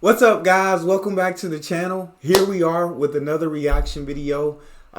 What's up, guys? Welcome back to the channel. Here we are with another reaction video.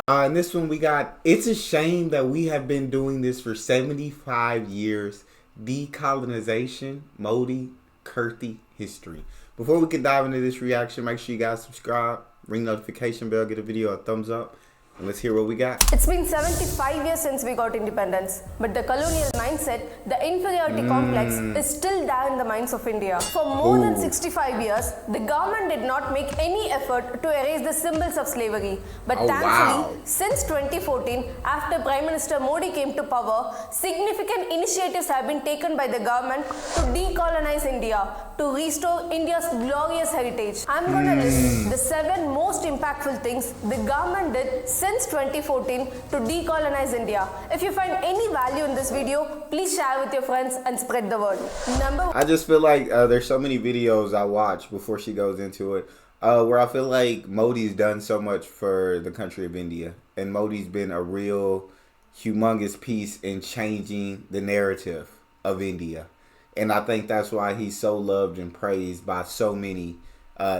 In this one we got, it's a shame that we have been doing this for 75 years. Decolonization, Modi, Keerthi history. Before we can dive into this reaction, make sure you guys subscribe, ring notification bell, get a video a thumbs up. And let's hear what we got. It's been 75 years since we got independence, but the colonial mindset, the inferiority complex, is still there in the minds of India. For more than 65 years, the government did not make any effort to erase the symbols of slavery. But thankfully, since 2014, after Prime Minister Modi came to power, significant initiatives have been taken by the government to decolonize India, to restore India's glorious heritage. I'm going to list the 7 most impactful things the government did since 2014 to decolonize India. If you find any value in this video, please share with your friends and spread the word. I just feel like there's so many videos I watch before she goes into it where I feel like Modi's done so much for the country of India. And Modi's been a real humongous piece in changing the narrative of India. And I think that's why he's so loved and praised by so many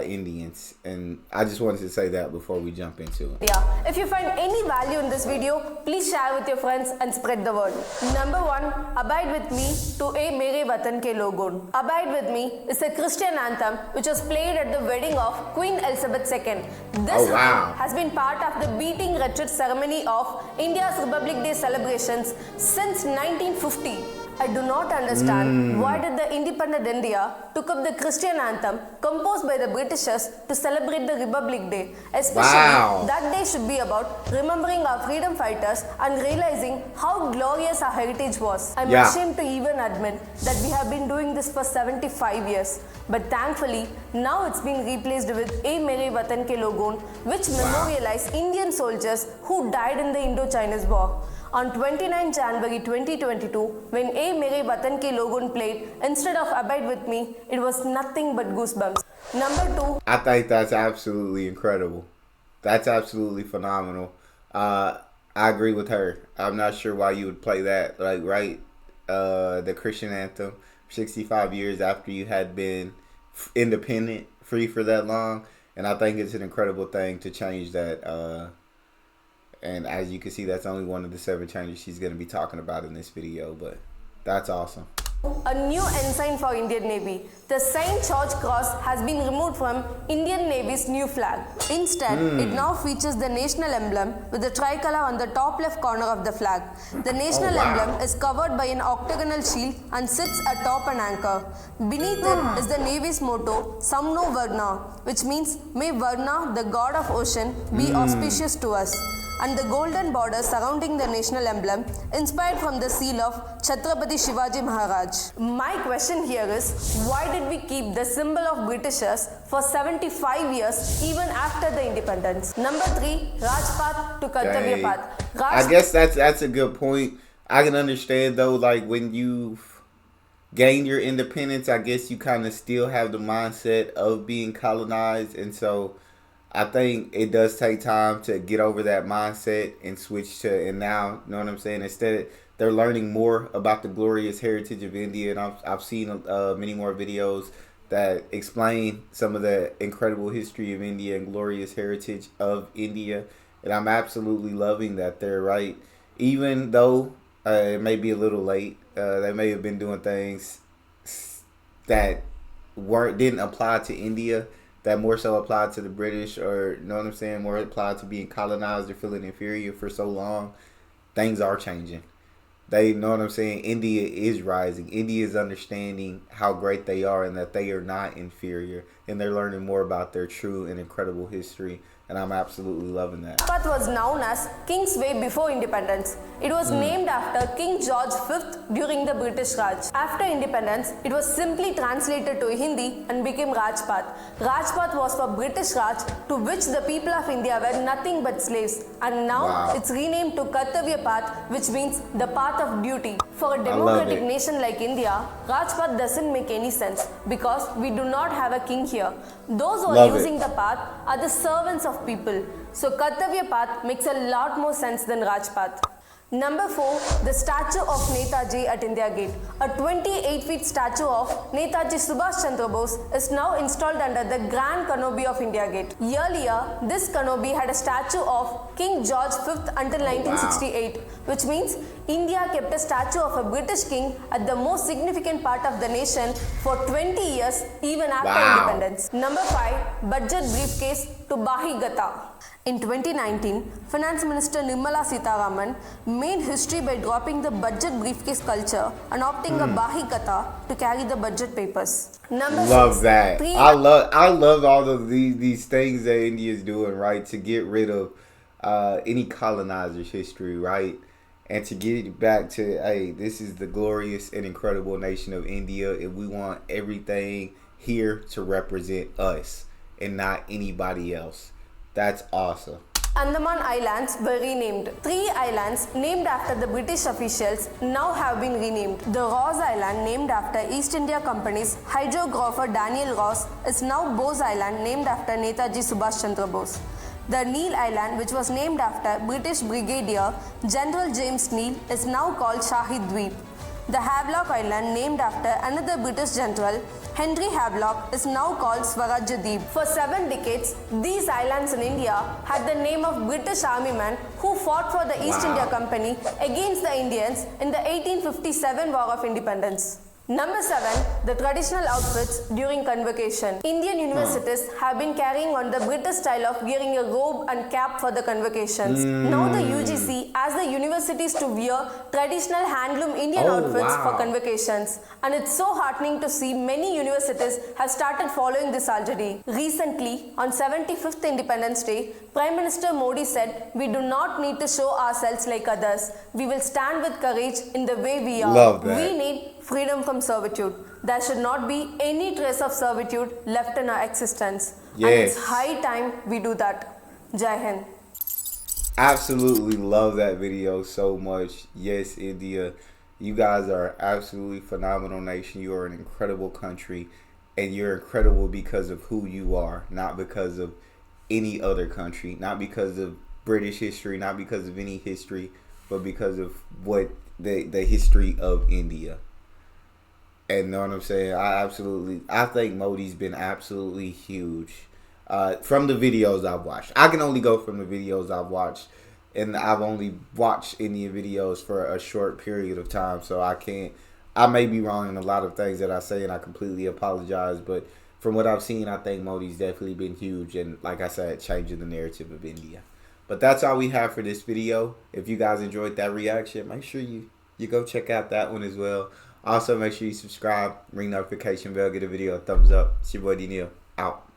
Indians. And I just wanted to say that before we jump into it. Yeah, if you find any value in this video, please share with your friends and spread the word. Number 1, Abide With Me to A Mere Watan Ke Logon. Abide With Me is a Christian anthem which was played at the wedding of Queen Elizabeth II. This hymn has been part of the beating retreat ceremony of India's Republic Day celebrations since 1950. I do not understand why did the independent India took up the Christian anthem composed by the Britishers to celebrate the Republic Day. Especially that day should be about remembering our freedom fighters and realizing how glorious our heritage was. I'm ashamed to even admit that we have been doing this for 75 years. But thankfully, now it's been replaced with A Mere Watan Ke Logon, which memorialize Indian soldiers who died in the Indo-Chinese War. On 29 January 2022, when A Mere Watan Ke Logon played, instead of Abide With Me, it was nothing but goosebumps. Number 2. I think that's absolutely incredible. That's absolutely phenomenal. I agree with her. I'm not sure why you would play that. The Christian anthem 65 years after you had been independent, free for that long. And I think it's an incredible thing to change that. And as you can see, that's only one of the 7 changes she's going to be talking about in this video. But that's awesome. A new ensign for Indian Navy. The St. George Cross has been removed from Indian Navy's new flag. Instead, it now features the national emblem with the tricolour on the top left corner of the flag. The national emblem is covered by an octagonal shield and sits atop an anchor. Beneath it is the Navy's motto, Samno Varna, which means, May Varna, the god of ocean, be auspicious to us. And the golden border surrounding the national emblem, inspired from the seal of Chhatrapati Shivaji Maharaj. My question here is, why did we keep the symbol of Britishers for 75 years even after the independence? Number 3, Rajpath to Kartavya Path. I guess that's a good point. I can understand though, like when you gain your independence, I guess you kind of still have the mindset of being colonized, and so I think it does take time to get over that mindset and switch to, and now, you know what I'm saying? Instead, they're learning more about the glorious heritage of India, and I've seen many more videos that explain some of the incredible history of India and glorious heritage of India, and I'm absolutely loving that they're right. Even though it may be a little late, they may have been doing things that didn't apply to India, that more so applied to the British, or, you know what I'm saying, more applied to being colonized or feeling inferior for so long. Things are changing. They, you know what I'm saying, India is rising. India is understanding how great they are and that they are not inferior. And they're learning more about their true and incredible history. And I'm absolutely loving that. Rajpath was known as King's Way before independence. It was named after King George V during the British Raj. After independence, it was simply translated to Hindi and became Rajpath. Rajpath was for British Raj, to which the people of India were nothing but slaves. And now it's renamed to Kartavya Path, which means the path of duty. For a democratic nation like India, Rajpath doesn't make any sense because we do not have a king here. Those who are using the path are the servants of people. So Kartavya Path makes a lot more sense than Rajpath. Number 4, the statue of Netaji at India Gate. A 28-feet statue of Netaji Subhash Chandra Bose is now installed under the Grand Canopy of India Gate. Earlier, this canopy had a statue of King George V until 1968, which means India kept a statue of a British king at the most significant part of the nation for 20 years, even after independence. Number 5, budget briefcase to Bahigata. In 2019, Finance Minister Nirmala Sitharaman made history by dropping the budget briefcase culture and opting a Bahi Kata to carry the budget papers. Number Love 6, that. I love all of these things that India is doing, right, to get rid of any colonizer's history, right, and to get it back to, hey, this is the glorious and incredible nation of India, and we want everything here to represent us and not anybody else. That's awesome. Andaman Islands were renamed. 3 islands named after the British officials now have been renamed. The Ross Island, named after East India Company's hydrographer Daniel Ross, is now Bose Island, named after Netaji Subhash Chandra Bose. The Neal Island, which was named after British Brigadier General James Neal, is now called Shahid Dweep. The Havelock Island, named after another British general, Henry Havelock, is now called Swarajya Deep. For 7 decades, these islands in India had the name of British army men who fought for the East India Company against the Indians in the 1857 War of Independence. Number 7, the traditional outfits during convocation. Indian universities have been carrying on the British style of wearing a robe and cap for the convocations. Now the UGC asks the universities to wear traditional handloom Indian outfits for convocations. And it's so heartening to see many universities have started following this already. Recently, on 75th Independence Day, Prime Minister Modi said, "We do not need to show ourselves like others. We will stand with courage in the way we are. Love that. We need freedom from servitude. There should not be any trace of servitude left in our existence." Yes. And it's high time we do that. Jai Hind. Absolutely love that video so much. Yes, India, you guys are absolutely phenomenal nation. You are an incredible country, and you're incredible because of who you are, not because of any other country, not because of British history, not because of any history, but because of what the history of India. And know what I'm saying? I think Modi's been absolutely huge. From the videos I've watched. I can only go from the videos I've watched. And I've only watched Indian videos for a short period of time. So I may be wrong in a lot of things that I say, and I completely apologize. But from what I've seen, I think Modi's definitely been huge. And like I said, changing the narrative of India. But that's all we have for this video. If you guys enjoyed that reaction, make sure you go check out that one as well. Also, make sure you subscribe, ring notification bell, give the video a thumbs up. It's your boy Neal, out.